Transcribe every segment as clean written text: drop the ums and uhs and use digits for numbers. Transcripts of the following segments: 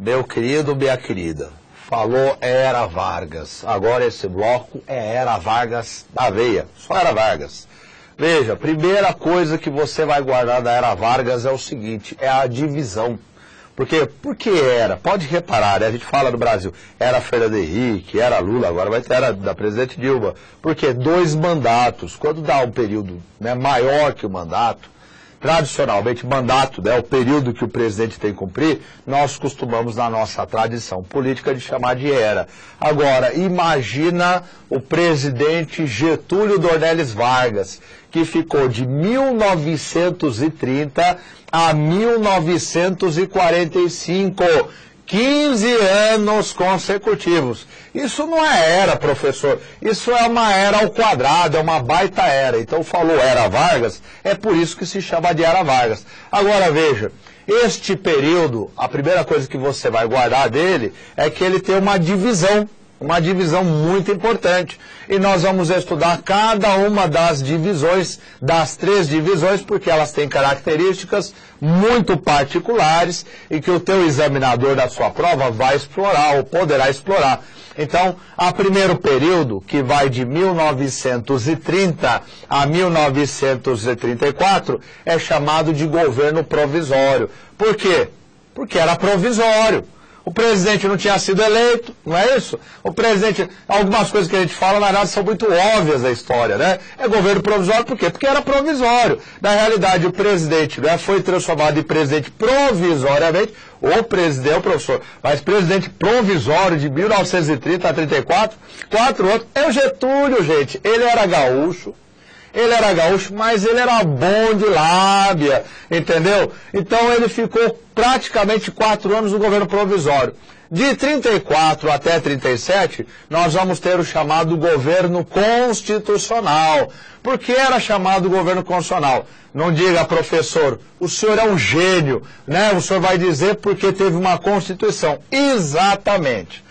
Meu querido, minha querida, falou Era Vargas. Agora esse bloco é Era Vargas da veia, só Era Vargas. Veja, primeira coisa que você vai guardar da Era Vargas é o seguinte, é a divisão. Por que era? Pode reparar, né? A gente fala no Brasil, era Fernando Henrique, era Lula, agora vai ter era da presidente Dilma. Porque 2 mandatos, quando dá um período, né, maior que o mandato, tradicionalmente, mandato, né, o período que o presidente tem que cumprir, nós costumamos, na nossa tradição política, de chamar de era. Agora, imagina o presidente Getúlio Dornelles Vargas, que ficou de 1930 a 1945, 15 anos consecutivos. Isso não é era, professor, isso é uma era ao quadrado, é uma baita era. Então falou Era Vargas, é por isso que se chama de Era Vargas. Agora veja, este período, a primeira coisa que você vai guardar dele é que ele tem uma divisão muito importante. E nós vamos estudar cada uma das divisões, das 3 divisões, porque elas têm características muito particulares e que o teu examinador da sua prova vai explorar ou poderá explorar. Então, a primeiro período, que vai de 1930 a 1934, é chamado de governo provisório. Por quê? Porque era provisório. O presidente não tinha sido eleito, não é isso? O presidente, algumas coisas que a gente fala, na verdade, são muito óbvias da história, né? É governo provisório, por quê? Porque era provisório. Na realidade, o presidente, né, foi transformado em presidente provisoriamente, o presidente, o professor, mas presidente provisório de 1930 a 34, 4 anos, é o Getúlio, gente. Ele era gaúcho, mas ele era bom de lábia, entendeu? Então ele ficou praticamente 4 anos no governo provisório. De 34 até 37, nós vamos ter o chamado governo constitucional. Por que era chamado governo constitucional? Não diga, professor, o senhor é um gênio, né? O senhor vai dizer porque teve uma Constituição. Exatamente,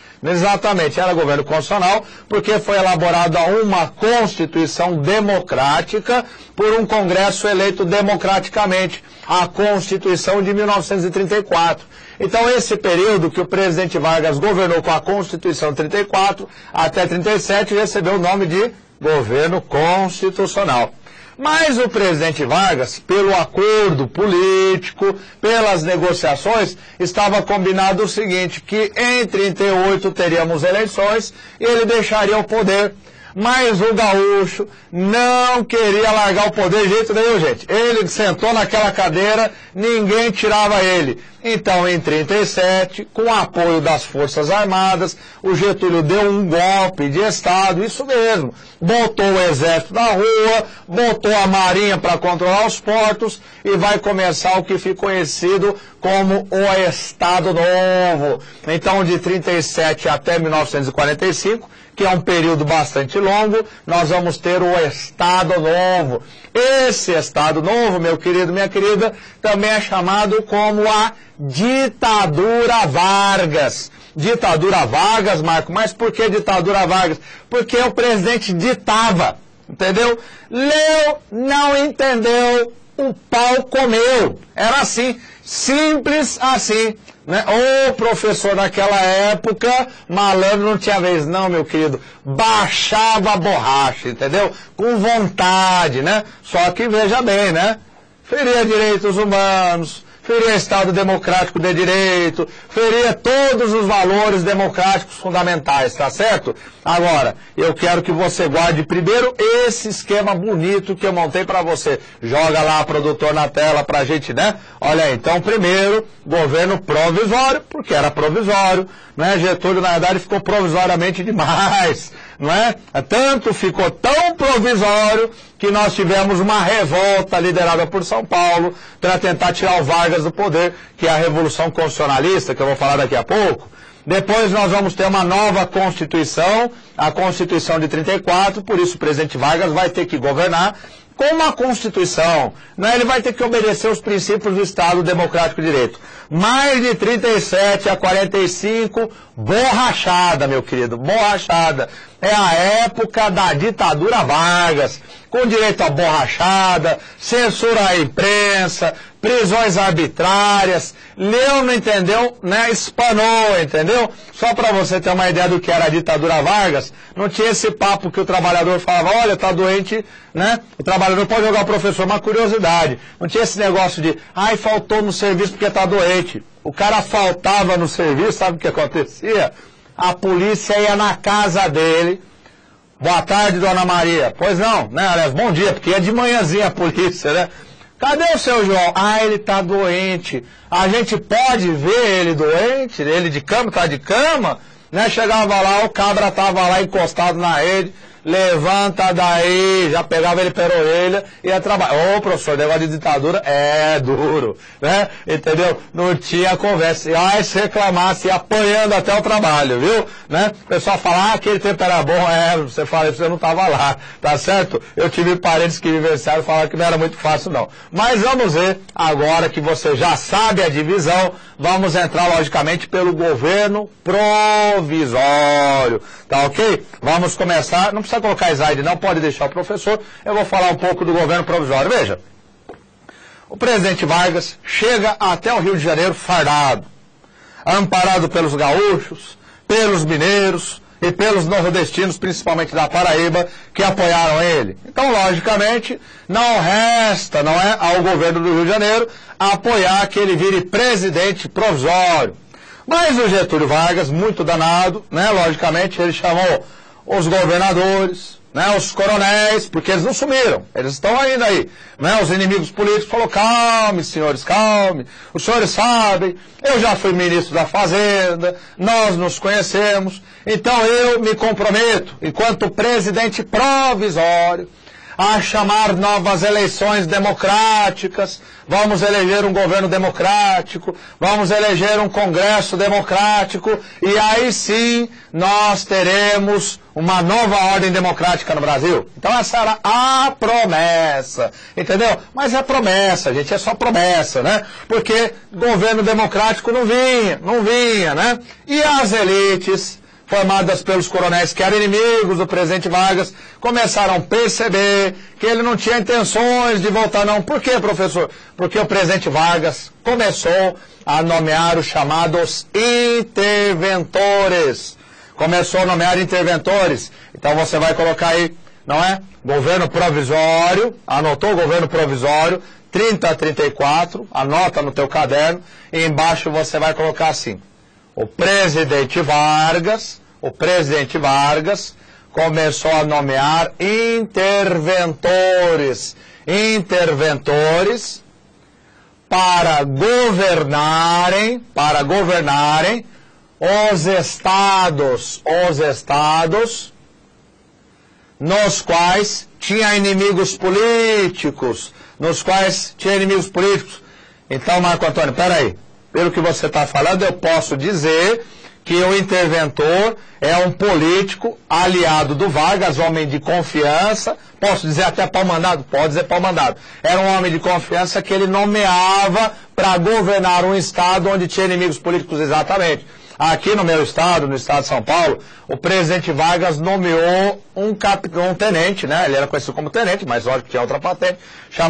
era governo constitucional, porque foi elaborada uma Constituição democrática por um Congresso eleito democraticamente, a Constituição de 1934. Então, esse período que o presidente Vargas governou com a Constituição de 34 até 37 recebeu o nome de governo constitucional. Mas o presidente Vargas, pelo acordo político, pelas negociações, estava combinado o seguinte, que em 38 teríamos eleições e ele deixaria o poder. Mas o gaúcho não queria largar o poder de jeito nenhum, gente. Ele sentou naquela cadeira, ninguém tirava ele. Então, em 37, com o apoio das Forças Armadas, o Getúlio deu um golpe de Estado, isso mesmo. Botou o exército na rua, botou a marinha para controlar os portos e vai começar o que ficou conhecido como o Estado Novo. Então, de 37 até 1945, que é um período bastante longo, nós vamos ter o Estado Novo. Esse Estado Novo, meu querido, minha querida, também é chamado como a ditadura Vargas. Ditadura Vargas, Marco, mas por que ditadura Vargas? Porque o presidente ditava, entendeu? Leu, não entendeu, o pau comeu. Era assim, simples assim. Né? O professor naquela época, malandro não tinha vez não, meu querido, baixava a borracha, entendeu? Com vontade, né? Só que veja bem, né? Feria direitos humanos, feria Estado democrático de direito, feria todos os valores democráticos fundamentais, tá certo? Agora, eu quero que você guarde primeiro esse esquema bonito que eu montei para você. Joga lá, produtor, na tela pra gente, né? Olha aí, então, primeiro, governo provisório, porque era provisório, né? Getúlio, na verdade, ficou provisoriamente demais, não é? Tanto ficou tão provisório que nós tivemos uma revolta liderada por São Paulo para tentar tirar o Vargas do poder, que é a Revolução Constitucionalista, que eu vou falar daqui a pouco. Depois nós vamos ter uma nova Constituição, a Constituição de 34, por isso o presidente Vargas vai ter que governar com uma Constituição, né? Ele vai ter que obedecer os princípios do Estado Democrático de Direito. Mais de 37 a 45, borrachada, meu querido, borrachada. É a época da ditadura Vargas, com direito a borrachada, censura à imprensa, prisões arbitrárias. Leu, não entendeu, né? Espanou, entendeu? Só para você ter uma ideia do que era a ditadura Vargas, não tinha esse papo que o trabalhador falava, olha, tá doente, né? O trabalhador pode jogar o professor, uma curiosidade. Não tinha esse negócio de, ai, faltou no serviço porque tá doente. O cara faltava no serviço, sabe o que acontecia? A polícia ia na casa dele. Boa tarde, dona Maria. Pois não, né? Aliás, bom dia, porque é de manhãzinha a polícia, né? Cadê o seu João? Ah, ele tá doente. A gente pode ver ele doente? Ele de cama, tá de cama? Né? Chegava lá, o cabra tava lá encostado na rede. Levanta daí, já pegava ele pela orelha e ia trabalhar. Ô, professor, negócio de ditadura é duro, né? Entendeu? Não tinha conversa. E aí, se reclamasse, ia apanhando até o trabalho, viu? Né? O pessoal fala, aquele tempo era bom, você fala, você não estava lá, tá certo? Eu tive parentes que vivenciaram e falaram que não era muito fácil, não. Mas vamos ver, agora que você já sabe a divisão, vamos entrar, logicamente, pelo governo provisório, tá ok? Vamos começar, não precisa colocar slide não, pode deixar o professor, eu vou falar um pouco do governo provisório. Veja, o presidente Vargas chega até o Rio de Janeiro fardado, amparado pelos gaúchos, pelos mineiros e pelos nordestinos, principalmente da Paraíba, que apoiaram ele. Então, logicamente, não resta, não é, ao governo do Rio de Janeiro apoiar que ele vire presidente provisório. Mas o Getúlio Vargas, muito danado, né, logicamente, ele chamou os governadores, né, os coronéis, porque eles não sumiram, eles estão ainda aí, né, os inimigos políticos falou, calme, senhores, calme, os senhores sabem, eu já fui ministro da Fazenda, nós nos conhecemos, então eu me comprometo, enquanto presidente provisório, a chamar novas eleições democráticas, vamos eleger um governo democrático, vamos eleger um congresso democrático, e aí sim nós teremos uma nova ordem democrática no Brasil. Então essa era a promessa, entendeu? Mas é promessa, gente, é só promessa, né? Porque governo democrático não vinha, né? E as elites formadas pelos coronéis que eram inimigos do presidente Vargas, começaram a perceber que ele não tinha intenções de voltar não. Por quê, professor? Porque o presidente Vargas começou a nomear os chamados interventores. Começou a nomear interventores. Então você vai colocar aí, não é? Governo provisório, anotou o governo provisório, 30 a 34, anota no teu caderno, e embaixo você vai colocar assim. O presidente Vargas começou a nomear interventores para governarem os estados nos quais tinha inimigos políticos, Então, Marco Antônio, peraí. Pelo que você está falando, eu posso dizer que o interventor é um político aliado do Vargas, homem de confiança, posso dizer até pau-mandado? Pode dizer pau-mandado. Era um homem de confiança que ele nomeava para governar um estado onde tinha inimigos políticos, exatamente. Aqui no meu estado, no estado de São Paulo, o presidente Vargas nomeou um tenente, né? Ele era conhecido como tenente, mas lógico que tinha outra patente,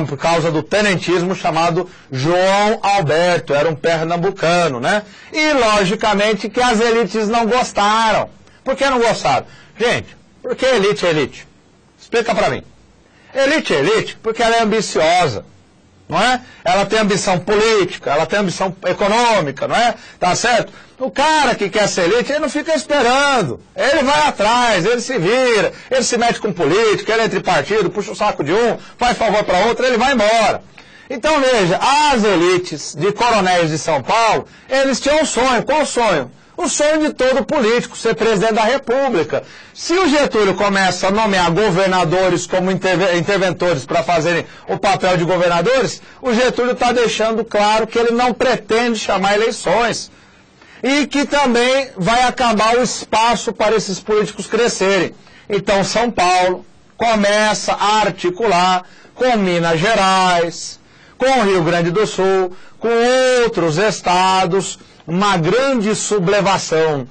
por causa do tenentismo, chamado João Alberto, era um pernambucano, né? E logicamente que as elites não gostaram. Por que não gostaram? Gente, por que elite é elite? Explica pra mim. Elite é elite porque ela é ambiciosa. Não é? Ela tem ambição política, ela tem ambição econômica, não é? Tá certo? O cara que quer ser elite, ele não fica esperando. Ele vai atrás, ele se vira, ele se mete com política, ele entra em partido, puxa o saco de um, faz favor para outro, ele vai embora. Então veja, as elites de coronéis de São Paulo, eles tinham um sonho. Qual sonho? O sonho de todo político, ser presidente da República. Se o Getúlio começa a nomear governadores como interventores para fazerem o papel de governadores, o Getúlio está deixando claro que ele não pretende chamar eleições. E que também vai acabar o espaço para esses políticos crescerem. Então São Paulo começa a articular com Minas Gerais, com o Rio Grande do Sul, com outros estados, uma grande sublevação,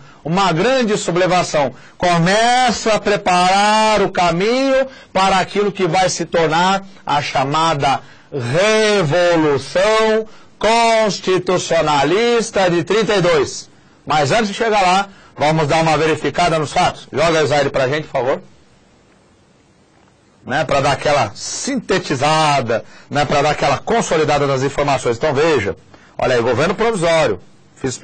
começa a preparar o caminho para aquilo que vai se tornar a chamada Revolução Constitucionalista de 32. Mas antes de chegar lá, vamos dar uma verificada nos fatos. Joga isso aí pra gente, por favor. Né, para dar aquela sintetizada, né, para dar aquela consolidada das informações. Então veja, olha aí, governo provisório, fiz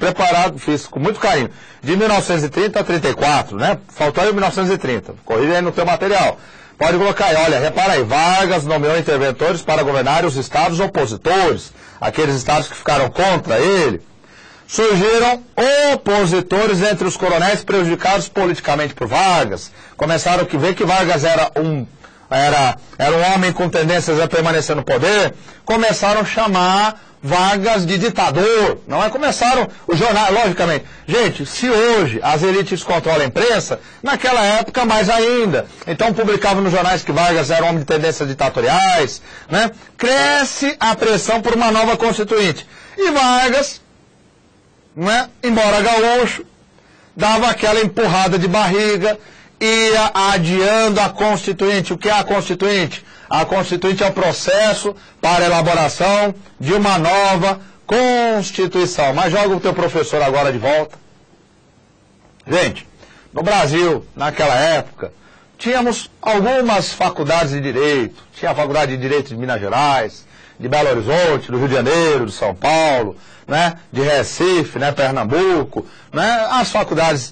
com muito carinho, de 1930 a 34, né, faltou aí 1930, corrija aí no teu material. Pode colocar aí, olha, repara aí, Vargas nomeou interventores para governar os estados opositores, aqueles estados que ficaram contra ele. Surgiram opositores entre os coronéis prejudicados politicamente por Vargas. Começaram a ver que Vargas era um homem com tendências a permanecer no poder, começaram a chamar Vargas de ditador, não é? Começaram os jornais, logicamente. Gente, se hoje as elites controlam a imprensa, naquela época mais ainda. Então publicavam nos jornais que Vargas era um homem de tendências ditatoriais, né? Cresce a pressão por uma nova constituinte. E Vargas, né, embora gaúcho, dava aquela empurrada de barriga, ia adiando a Constituinte. O que é a Constituinte? A Constituinte é o processo para a elaboração de uma nova Constituição. Mas joga o teu professor agora de volta. Gente, no Brasil, naquela época, tínhamos algumas faculdades de Direito. Tinha a Faculdade de Direito de Minas Gerais, de Belo Horizonte, do Rio de Janeiro, de São Paulo, né, de Recife, né, Pernambuco, né,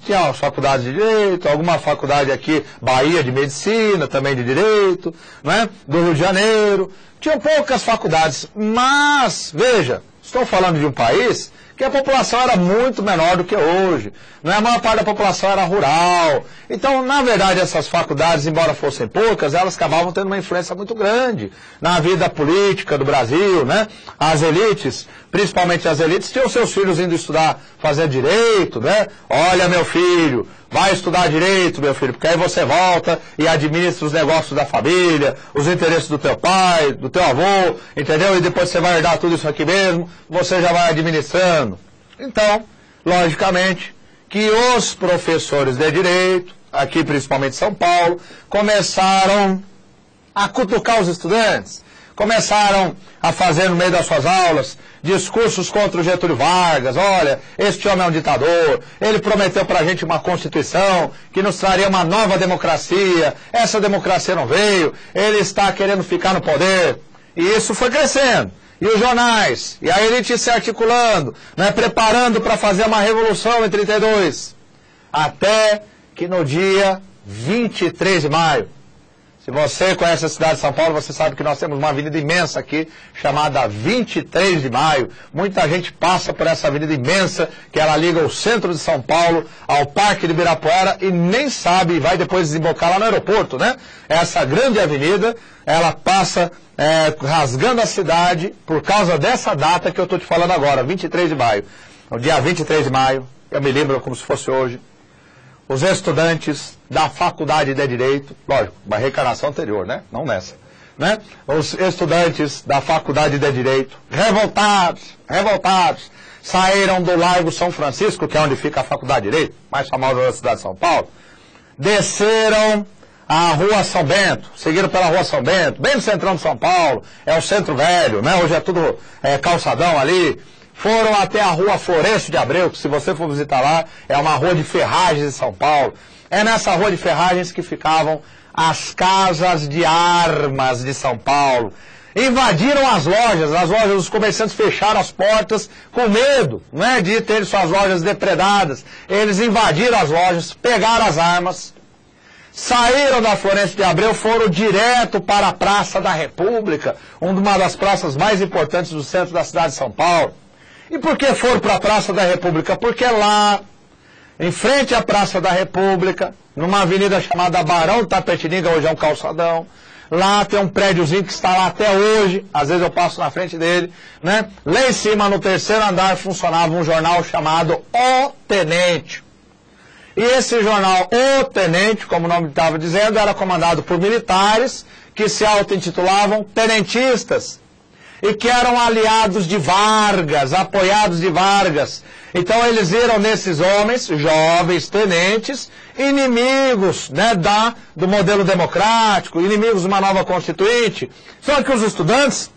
tinha as faculdades de Direito, alguma faculdade aqui, Bahia de Medicina, também de Direito, né, do Rio de Janeiro, tinham poucas faculdades, mas, veja, estou falando de um país que a população era muito menor do que hoje, né? A maior parte da população era rural. Então, na verdade, essas faculdades, embora fossem poucas, elas acabavam tendo uma influência muito grande na vida política do Brasil, né? As elites, principalmente as elites, tinham seus filhos indo estudar, fazer direito, né? Olha, meu filho, vai estudar direito, meu filho, porque aí você volta e administra os negócios da família, os interesses do teu pai, do teu avô, entendeu? E depois você vai herdar tudo isso aqui mesmo, você já vai administrando. Então, logicamente, que os professores de direito, aqui principalmente em São Paulo, começaram a cutucar os estudantes, começaram a fazer no meio das suas aulas discursos contra o Getúlio Vargas. Olha, este homem é um ditador, ele prometeu pra gente uma Constituição que nos traria uma nova democracia, essa democracia não veio, ele está querendo ficar no poder. E isso foi crescendo. E os jornais, e a elite se articulando, né, preparando para fazer uma revolução em 32. Até que no dia 23 de maio, se você conhece a cidade de São Paulo, você sabe que nós temos uma avenida imensa aqui, chamada 23 de maio. Muita gente passa por essa avenida imensa, que ela liga o centro de São Paulo ao Parque de Ibirapuera e nem sabe, vai depois desembocar lá no aeroporto, né? Essa grande avenida, ela passa rasgando a cidade por causa dessa data que eu estou te falando agora, 23 de maio. No dia 23 de maio, eu me lembro como se fosse hoje, os estudantes da Faculdade de Direito, lógico, uma reencarnação anterior, né? Não nessa, né? Os estudantes da Faculdade de Direito, revoltados, saíram do Largo São Francisco, que é onde fica a Faculdade de Direito, mais famosa da cidade de São Paulo, desceram a Rua São Bento, seguiram pela Rua São Bento, bem no centrão de São Paulo, é o centro velho, né? Hoje é tudo calçadão ali. Foram até a Rua Florencio de Abreu, que se você for visitar lá, é uma rua de ferragens em São Paulo. É nessa rua de ferragens que ficavam as casas de armas de São Paulo. Invadiram as lojas, os comerciantes fecharam as portas com medo, não é, de ter suas lojas depredadas. Eles invadiram as lojas, pegaram as armas, saíram da Florencio de Abreu, foram direto para a Praça da República, uma das praças mais importantes do centro da cidade de São Paulo. E por que foram para a Praça da República? Porque lá, em frente à Praça da República, numa avenida chamada Barão de Tapetininga, hoje é um calçadão, lá tem um prédiozinho que está lá até hoje, às vezes eu passo na frente dele, né? Lá em cima, no terceiro andar, funcionava um jornal chamado O Tenente. E esse jornal, O Tenente, como o nome estava dizendo, era comandado por militares que se auto-intitulavam tenentistas e que eram aliados de Vargas, apoiados de Vargas. Então eles viram nesses homens, jovens tenentes, inimigos, né, do modelo democrático, inimigos de uma nova constituinte. Só que os estudantes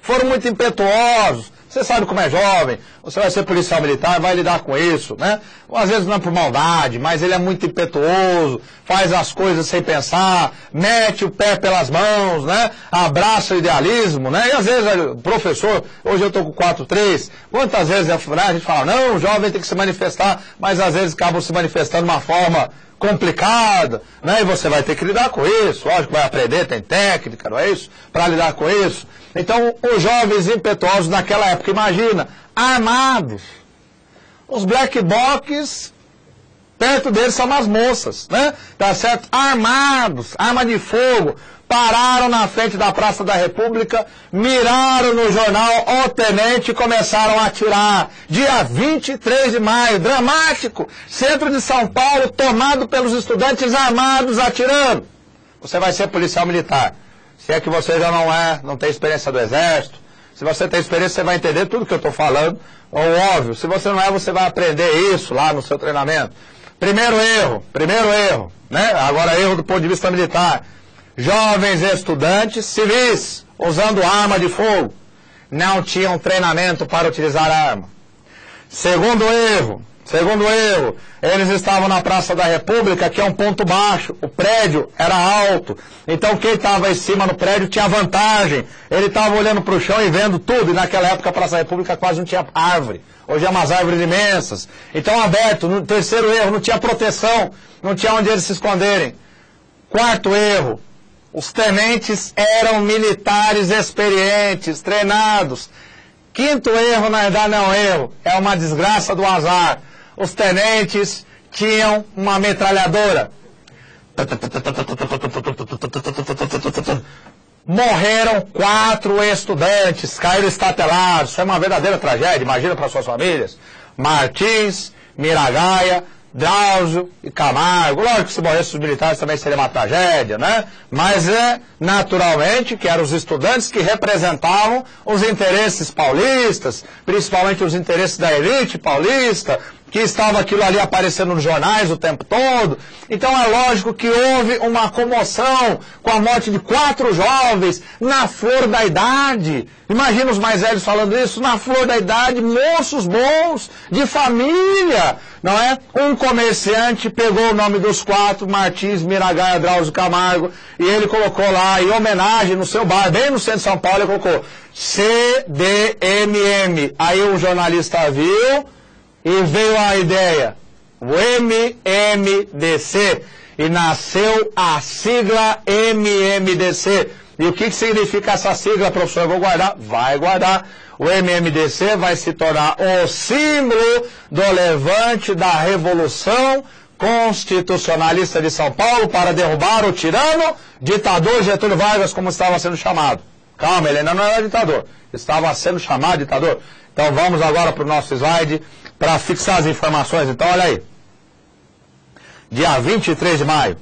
foram muito impetuosos. Você sabe como é jovem, você vai ser policial militar, vai lidar com isso, né? Às vezes não é por maldade, mas ele é muito impetuoso, faz as coisas sem pensar, mete o pé pelas mãos, né? Abraça o idealismo, né? E às vezes, professor, hoje eu estou com 4-3, quantas vezes a gente fala, não, o jovem tem que se manifestar, mas às vezes acabam se manifestando de uma forma complicada, né? E você vai ter que lidar com isso, lógico, vai aprender, tem técnica, não é isso? Para lidar com isso. Então, os jovens impetuosos naquela época, imagina, armados. Os black box, perto deles são umas moças, né? Tá certo? Armados, arma de fogo, pararam na frente da Praça da República, miraram no jornal O Tenente e começaram a atirar. Dia 23 de maio, dramático, centro de São Paulo tomado pelos estudantes armados atirando. Você vai ser policial militar. Se é que você já não tem experiência do Exército, se você tem experiência, você vai entender tudo que eu estou falando. Ou óbvio, se você não é, você vai aprender isso lá no seu treinamento. Primeiro erro, né? Agora erro do ponto de vista militar. Jovens estudantes civis, usando arma de fogo, não tinham treinamento para utilizar arma. Segundo erro, eles estavam na Praça da República, que é um ponto baixo, o prédio era alto, então quem estava em cima no prédio tinha vantagem, ele estava olhando para o chão e vendo tudo, e naquela época a Praça da República quase não tinha árvore, hoje é umas árvores imensas, então aberto. No terceiro erro, não tinha proteção, não tinha onde eles se esconderem. Quarto erro, os tenentes eram militares experientes, treinados. Quinto erro, na verdade não é um erro, é uma desgraça do azar. Os tenentes tinham uma metralhadora. Morreram 4 estudantes, caíram estatelados. Isso é uma verdadeira tragédia, imagina para suas famílias. Martins, Miragaia, Drauzio e Camargo. Lógico que se morressem os militares também seria uma tragédia, né? Mas naturalmente que eram os estudantes que representavam os interesses paulistas, principalmente os interesses da elite paulista, que estava aquilo ali aparecendo nos jornais o tempo todo. Então é lógico que houve uma comoção com a morte de 4 jovens na flor da idade. Imagina os mais velhos falando isso, na flor da idade, moços bons, de família, não é? Um comerciante pegou o nome dos 4, Martins, Miragaia, Drauzio, Camargo, e ele colocou lá, em homenagem no seu bar, bem no centro de São Paulo, ele colocou CDMM. Aí o jornalista viu e veio a ideia, o MMDC, e nasceu a sigla MMDC. E o que significa essa sigla, professor? Eu vou guardar? Vai guardar. O MMDC vai se tornar o símbolo do levante da Revolução Constitucionalista de São Paulo para derrubar o tirano, ditador Getúlio Vargas, como estava sendo chamado. Calma, ele ainda não era ditador, estava sendo chamado ditador. Então vamos agora para o nosso slide para fixar as informações. Então olha aí, dia 23 de maio,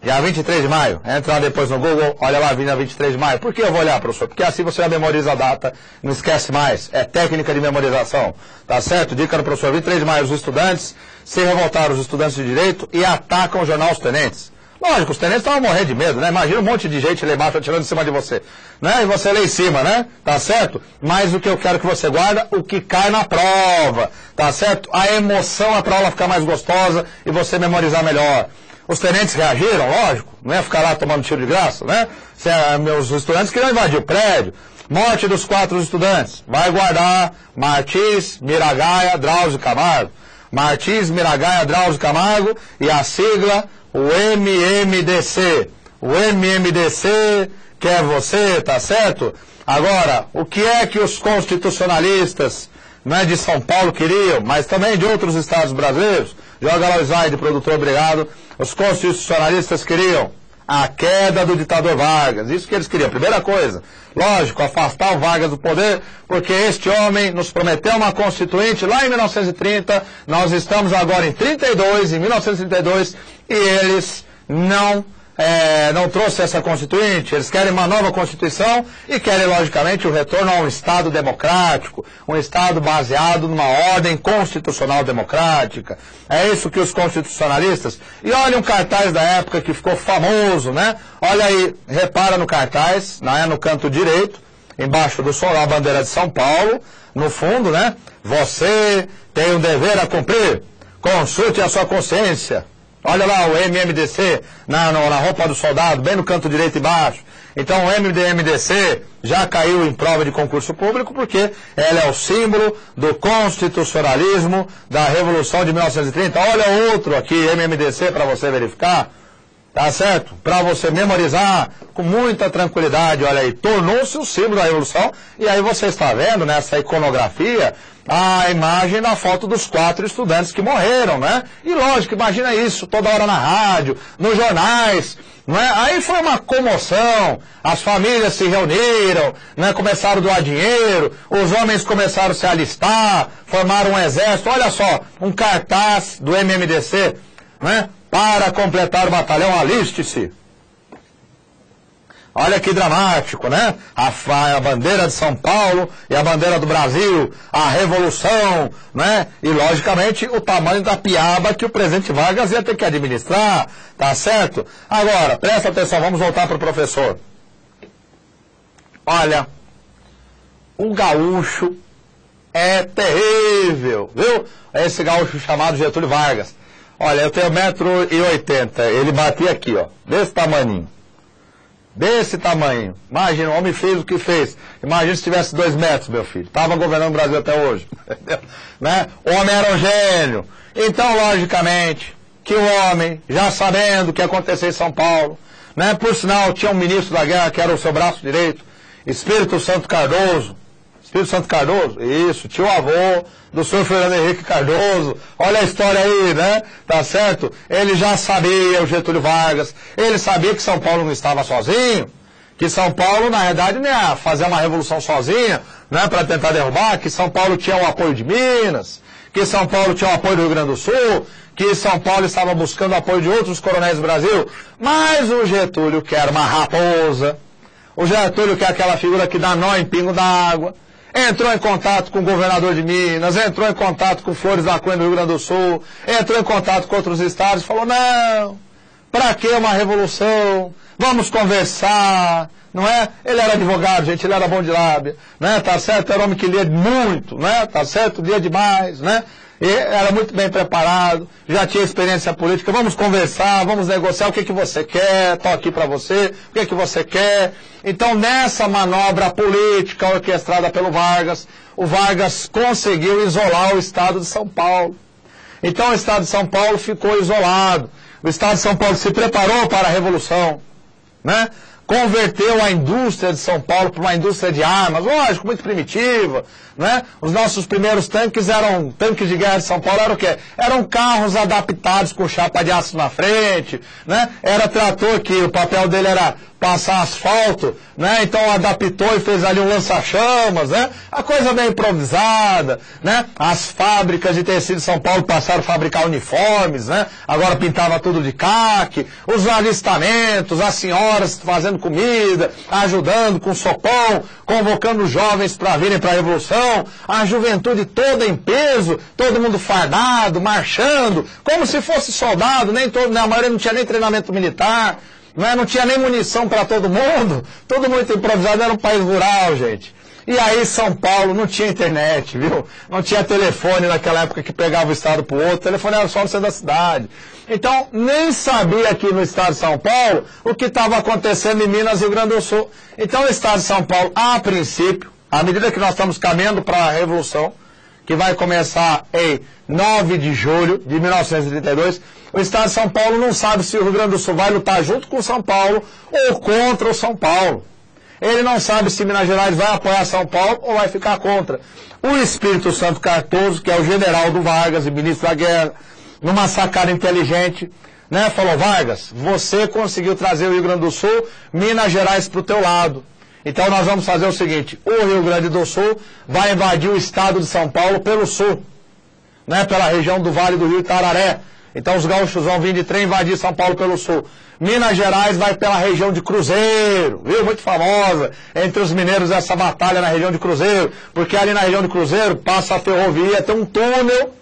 dia 23 de maio, entra lá depois no Google, olha lá, dia 23 de maio. Por que eu vou olhar, professor? Porque assim você já memoriza a data, não esquece mais, é técnica de memorização, tá certo? Dica do professor, 23 de maio, os estudantes se revoltaram, os estudantes de direito, e atacam o jornal Os Tenentes. Lógico, os tenentes estavam morrendo de medo, né? Imagina um monte de gente lá embaixo atirando em cima de você, né? E você lá em cima, né? Tá certo? Mas o que eu quero que você guarda, o que cai na prova, tá certo? A emoção é pra aula ficar mais gostosa e você memorizar melhor. Os tenentes reagiram, lógico, não ia ficar lá tomando tiro de graça, né? Meus estudantes queriam invadir o prédio. Morte dos 4 estudantes. Vai guardar Martins, Miragaia, Drauzio, Camargo. Martins, Miragaia, Drauzio, Camargo e a sigla, o MMDC. O MMDC quer você, tá certo? Agora, o que é que os constitucionalistas, não é de São Paulo queriam, mas também de outros estados brasileiros? Joga lá o slide, produtor, obrigado. Os constitucionalistas queriam a queda do ditador Vargas. Isso que eles queriam. Primeira coisa, lógico, afastar o Vargas do poder, porque este homem nos prometeu uma constituinte lá em 1930, nós estamos agora em 1932, e eles não não trouxe essa Constituinte, eles querem uma nova Constituição e querem, logicamente, o retorno a um Estado democrático, um Estado baseado numa ordem constitucional democrática. É isso que os constitucionalistas... E olha um cartaz da época que ficou famoso, né? Olha aí, repara no cartaz, né? No canto direito, embaixo do sol, a bandeira de São Paulo, no fundo, né? Você tem um dever a cumprir, consulte a sua consciência. Olha lá o MMDC na roupa do soldado, bem no canto direito embaixo. Então o MMDC já caiu em prova de concurso público porque ela é o símbolo do constitucionalismo da Revolução de 1930. Olha outro aqui, MMDC, para você verificar. Tá certo? Para você memorizar com muita tranquilidade, olha aí, tornou-se o símbolo da Revolução, e aí você está vendo nessa iconografia a imagem da foto dos 4 estudantes que morreram, né? E lógico, imagina isso toda hora na rádio, nos jornais, não é? Aí foi uma comoção, as famílias se reuniram, né? Começaram a doar dinheiro, os homens começaram a se alistar, formaram um exército, olha só, um cartaz do MMDC, né? Para completar o batalhão, aliste-se. Olha que dramático, né? A bandeira de São Paulo e a bandeira do Brasil, a Revolução, né? E, logicamente, o tamanho da piaba que o presidente Vargas ia ter que administrar, tá certo? Agora, presta atenção, vamos voltar para o professor. Olha, o gaúcho é terrível, viu? Esse gaúcho chamado Getúlio Vargas. Olha, eu tenho 1,80 m, ele batia aqui, ó, desse tamaninho. Desse tamanho. Imagina, o homem fez o que fez. Imagina se tivesse 2 metros, meu filho. Estava governando o Brasil até hoje. Né? O homem era um gênio. Então, logicamente, que o homem, já sabendo o que ia acontecer em São Paulo, né? Por sinal, tinha um ministro da guerra que era o seu braço direito, Espírito Santo Cardoso. Espírito Santo Cardoso? Isso, tio avô do senhor Fernando Henrique Cardoso. Olha a história aí, né? Tá certo? Ele já sabia, o Getúlio Vargas, ele sabia que São Paulo não estava sozinho, que São Paulo, na verdade, não ia fazer uma revolução sozinha, né, para tentar derrubar, que São Paulo tinha o apoio de Minas, que São Paulo tinha o apoio do Rio Grande do Sul, que São Paulo estava buscando o apoio de outros coronéis do Brasil. Mas o Getúlio quer uma raposa, o Getúlio quer aquela figura que dá nó em pingo d'água. Entrou em contato com o governador de Minas, entrou em contato com Flores da Cunha do Rio Grande do Sul, entrou em contato com outros estados, falou, não, para que uma revolução? Vamos conversar, não é? Ele era advogado, gente, ele era bom de lábia, né? Tá certo? Era um homem que lia muito, né? Tá certo? Lia demais, né? E era muito bem preparado, já tinha experiência política, vamos conversar, vamos negociar o que você quer, estou aqui para você, o que você quer. Então, nessa manobra política orquestrada pelo Vargas, o Vargas conseguiu isolar o estado de São Paulo. Então, o estado de São Paulo ficou isolado, o estado de São Paulo se preparou para a Revolução, né? Converteu a indústria de São Paulo para uma indústria de armas, lógico, muito primitiva, né? Os nossos primeiros tanques eram, tanques de guerra de São Paulo eram o quê? Eram carros adaptados com chapa de aço na frente, né? Era trator que o papel dele era passar asfalto, né? Então adaptou e fez ali um lança-chamas, né? A coisa bem improvisada, né? As fábricas de tecido de São Paulo passaram a fabricar uniformes, né? Agora pintava tudo de caque, os alistamentos, as senhoras fazendo comida, ajudando com sopão, convocando os jovens para virem para a Revolução, a juventude toda em peso, todo mundo fardado, marchando, como se fosse soldado, nem todo, a maioria não tinha nem treinamento militar, não tinha nem munição para todo mundo muito improvisado, era um país rural, gente. E aí São Paulo não tinha internet, viu? Não tinha telefone naquela época que pegava o estado para o outro, o telefone era só no centro da cidade. Então, nem sabia aqui no estado de São Paulo o que estava acontecendo em Minas e Rio Grande do Sul. Então, o estado de São Paulo, a princípio, à medida que nós estamos caminhando para a Revolução, que vai começar em 9 de julho de 1932, o estado de São Paulo não sabe se o Rio Grande do Sul vai lutar junto com São Paulo ou contra o São Paulo. Ele não sabe se Minas Gerais vai apoiar São Paulo ou vai ficar contra. O Espírito Santo Cardoso, que é o general do Vargas e ministro da guerra, numa sacada inteligente, né, falou, Vargas, você conseguiu trazer o Rio Grande do Sul, Minas Gerais para o teu lado. Então nós vamos fazer o seguinte, o Rio Grande do Sul vai invadir o estado de São Paulo pelo sul, né, pela região do Vale do Rio Itararé. Então os gaúchos vão vir de trem invadir São Paulo pelo sul. Minas Gerais vai pela região de Cruzeiro, viu? Muito famosa entre os mineiros essa batalha na região de Cruzeiro, porque ali na região de Cruzeiro passa a ferrovia, tem um túnel.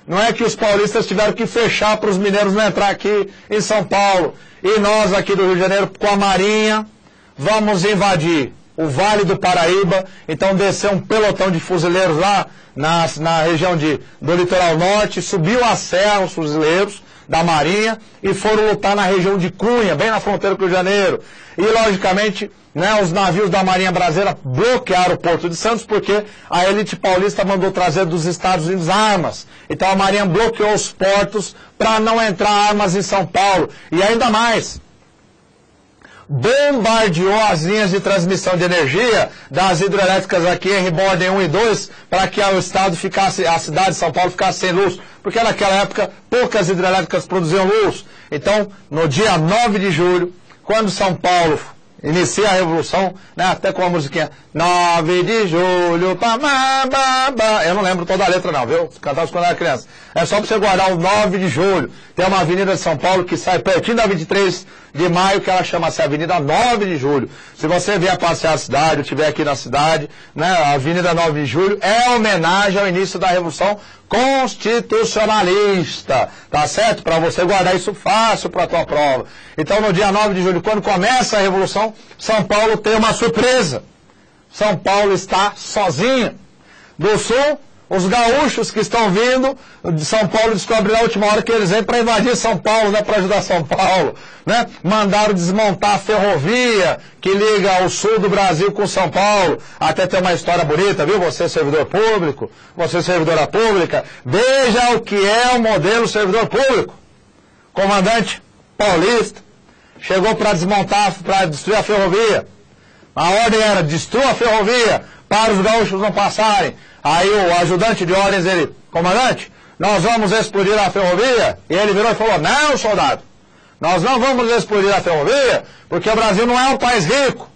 Não é que os paulistas tiveram que fechar para os mineiros não entrar aqui em São Paulo. E nós aqui do Rio de Janeiro, com a Marinha, vamos invadir o Vale do Paraíba. Então desceu um pelotão de fuzileiros lá na região do litoral norte, subiu a serra os fuzileiros da Marinha e foram lutar na região de Cunha, bem na fronteira com o Rio de Janeiro. E, logicamente, né, os navios da Marinha Brasileira bloquearam o Porto de Santos porque a elite paulista mandou trazer dos Estados Unidos armas. Então a Marinha bloqueou os portos para não entrar armas em São Paulo. E ainda mais, bombardeou as linhas de transmissão de energia das hidrelétricas aqui em Rebordem 1 e 2 para que o estado ficasse, a cidade de São Paulo ficasse sem luz, porque naquela época poucas hidrelétricas produziam luz. Então, no dia 9 de julho, quando São Paulo inicia a Revolução, né, até com a musiquinha 9 de julho, eu não lembro toda a letra não, viu? Cantava quando era criança. É só para você guardar o 9 de julho. Tem uma avenida de São Paulo que sai pertinho da 23 de maio, que ela chama-se Avenida 9 de Julho. Se você vier passear a cidade, ou estiver aqui na cidade, né, a Avenida 9 de Julho é homenagem ao início da Revolução Constitucionalista, tá certo? Para você guardar isso fácil para a tua prova. Então, no dia 9 de julho, quando começa a Revolução, São Paulo tem uma surpresa. São Paulo está sozinha. Do sul, os gaúchos que estão vindo de São Paulo descobrem na última hora que eles vêm para invadir São Paulo, né, para ajudar São Paulo, né? Mandaram desmontar a ferrovia que liga o sul do Brasil com São Paulo. Até tem uma história bonita, viu? Você servidor público, você servidora pública, veja o que é o modelo servidor público. Comandante paulista chegou para desmontar, para destruir a ferrovia. A ordem era destrua a ferrovia para os gaúchos não passarem. Aí o ajudante de ordens, ele, comandante, nós vamos explodir a ferrovia? E ele virou e falou, não, soldado, nós não vamos explodir a ferrovia, porque o Brasil não é um país rico.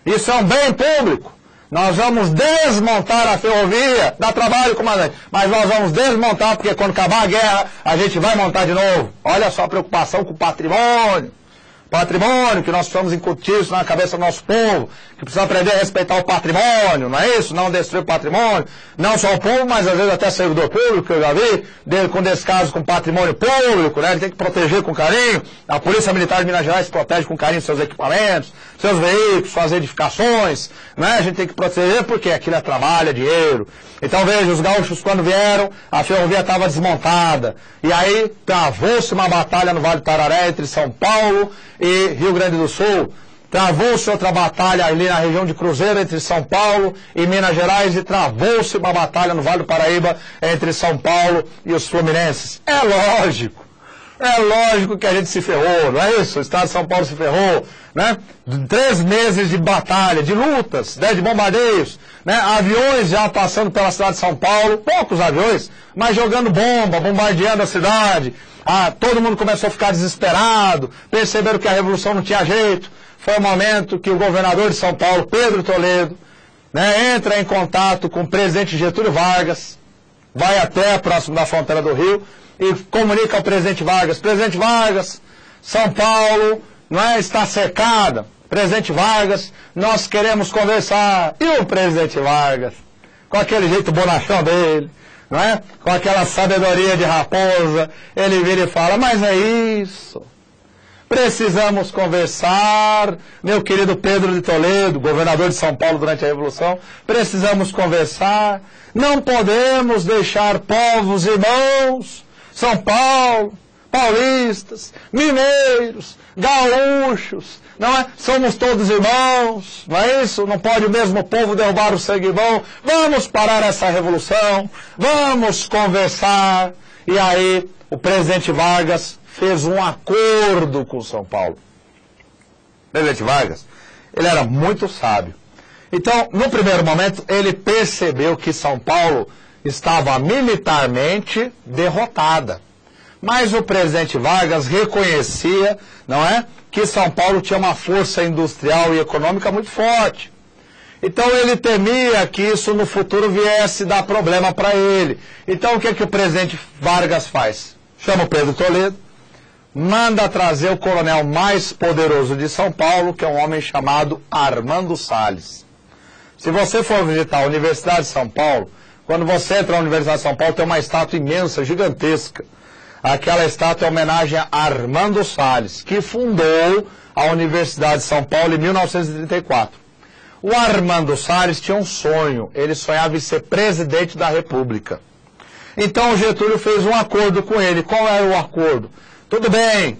Isso é um bem público. Nós vamos desmontar a ferrovia, dá trabalho, comandante, mas nós vamos desmontar, porque quando acabar a guerra, a gente vai montar de novo. Olha só a preocupação com o patrimônio. Patrimônio, que nós precisamos incutir isso na cabeça do nosso povo, que precisa aprender a respeitar o patrimônio, não é isso? Não destruir o patrimônio, não só o povo, mas às vezes até servidor público, que eu já vi, com descaso com patrimônio público, né? Ele tem que proteger com carinho. A Polícia Militar de Minas Gerais protege com carinho seus equipamentos, seus veículos, suas edificações, né? A gente tem que proteger porque aquilo é trabalho, é dinheiro. Então veja, os gaúchos quando vieram, a ferrovia estava desmontada, e aí travou-se uma batalha no Vale do Tararé entre São Paulo e Rio Grande do Sul. Travou-se outra batalha ali na região de Cruzeiro entre São Paulo e Minas Gerais e travou-se uma batalha no Vale do Paraíba entre São Paulo e os fluminenses. É lógico que a gente se ferrou, não é isso? O estado de São Paulo se ferrou, né? 3 meses de batalha, de lutas, né? De bombardeios, né? Aviões já passando pela cidade de São Paulo, poucos aviões, mas jogando bomba, bombardeando a cidade. Todo mundo começou a ficar desesperado, perceberam que a revolução não tinha jeito. Foi o momento que o governador de São Paulo, Pedro Toledo, né, entra em contato com o presidente Getúlio Vargas, vai até próximo da fronteira do Rio e comunica ao presidente Vargas, São Paulo não é, está cercada, presidente Vargas, nós queremos conversar. E o presidente Vargas, com aquele jeito bonachão dele, não é? Com aquela sabedoria de raposa, ele vira e fala, mas é isso, precisamos conversar, meu querido Pedro de Toledo, governador de São Paulo durante a Revolução, precisamos conversar, não podemos deixar povos irmãos, São Paulo, paulistas, mineiros, gaúchos, não é? Somos todos irmãos, não é isso? Não pode o mesmo povo derrubar o sangue bom. Vamos parar essa revolução, vamos conversar. E aí o presidente Vargas fez um acordo com São Paulo. O presidente Vargas, ele era muito sábio. Então, no primeiro momento, ele percebeu que São Paulo estava militarmente derrotada. Mas o presidente Vargas reconhecia, não é, que São Paulo tinha uma força industrial e econômica muito forte. Então ele temia que isso no futuro viesse dar problema para ele. Então o que o presidente Vargas faz? chama o Pedro Toledo, manda trazer o coronel mais poderoso de São Paulo, que é um homem chamado Armando Salles. Se você for visitar a Universidade de São Paulo, quando você entra na Universidade de São Paulo, tem uma estátua imensa, gigantesca. Aquela estátua é homenagem a Armando Salles, que fundou a Universidade de São Paulo em 1934. O Armando Salles tinha um sonho, ele sonhava em ser presidente da República. Então o Getúlio fez um acordo com ele. Qual era o acordo? Tudo bem,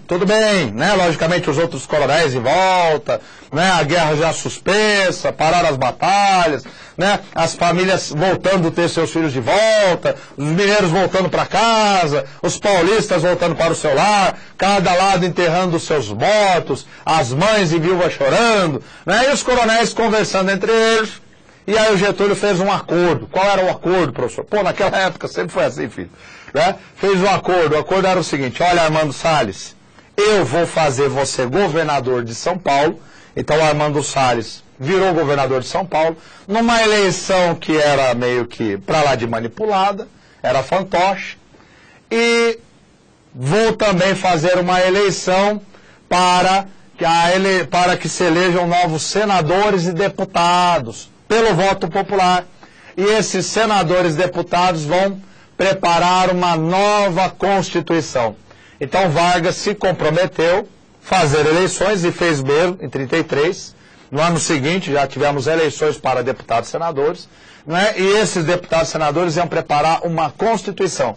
né? Logicamente os outros coronéis em volta, né? A guerra já suspensa, pararam as batalhas, né? As famílias voltando a ter seus filhos de volta, os mineiros voltando para casa, os paulistas voltando para o seu lar, cada lado enterrando os seus mortos, as mães e viúvas chorando, né? E os coronéis conversando entre eles. E aí o Getúlio fez um acordo. Qual era o acordo, professor? Pô, naquela época sempre foi assim, filho. Né? Fez um acordo. O acordo era o seguinte: olha, Armando Salles, eu vou fazer você governador de São Paulo. Então o Armando Salles virou governador de São Paulo, numa eleição que era meio que pra lá de manipulada, era fantoche. E vou também fazer uma eleição para que se elejam novos senadores e deputados, pelo voto popular. E esses senadores e deputados vão preparar uma nova Constituição. Então Vargas se comprometeu a fazer eleições e fez mesmo em 1933. No ano seguinte já tivemos eleições para deputados e senadores, né? E esses deputados e senadores iam preparar uma Constituição.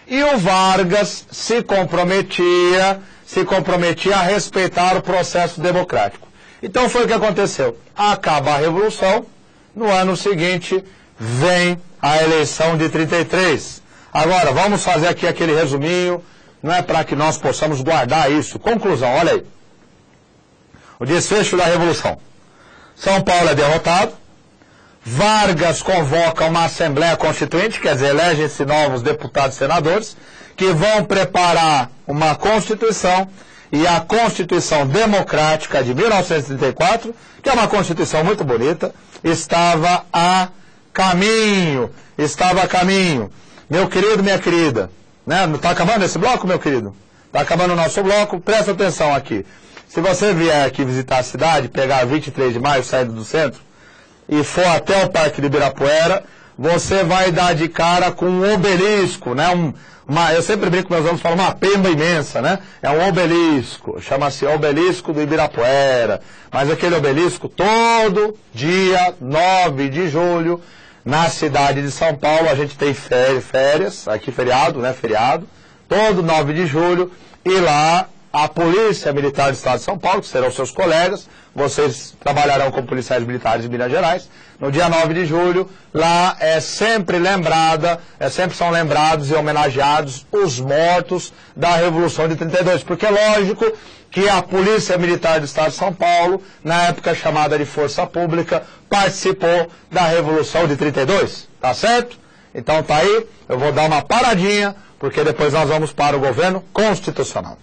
E o Vargas se comprometia a respeitar o processo democrático. Então foi o que aconteceu. Acaba a Revolução. No ano seguinte, vem a eleição de 1933. Agora, vamos fazer aqui aquele resuminho, não é para que nós possamos guardar isso. Conclusão, olha aí. O desfecho da Revolução. São Paulo é derrotado. Vargas convoca uma Assembleia Constituinte, quer dizer, elegem-se novos deputados e senadores, que vão preparar uma Constituição, e a Constituição Democrática de 1934, que é uma Constituição muito bonita, estava a caminho. Meu querido, minha querida, né? Está acabando esse bloco, meu querido? Está acabando o nosso bloco, presta atenção aqui. Se você vier aqui visitar a cidade, pegar 23 de maio, saindo do centro, e for até o Parque de Ibirapuera, você vai dar de cara com um obelisco, né? Eu sempre brinco com meus alunos, falo uma pemba imensa, né? É um obelisco, chama-se Obelisco do Ibirapuera. Mas aquele obelisco, todo dia 9 de julho, na cidade de São Paulo, a gente tem férias, aqui feriado, né? Feriado, todo 9 de julho, e lá a Polícia Militar do Estado de São Paulo, que serão seus colegas, vocês trabalharão como policiais militares de Minas Gerais, no dia 9 de julho, lá sempre são lembrados e homenageados os mortos da Revolução de 32, porque é lógico que a Polícia Militar do Estado de São Paulo, na época chamada de Força Pública, participou da Revolução de 32, tá certo? Então tá aí, eu vou dar uma paradinha, porque depois nós vamos para o governo constitucional.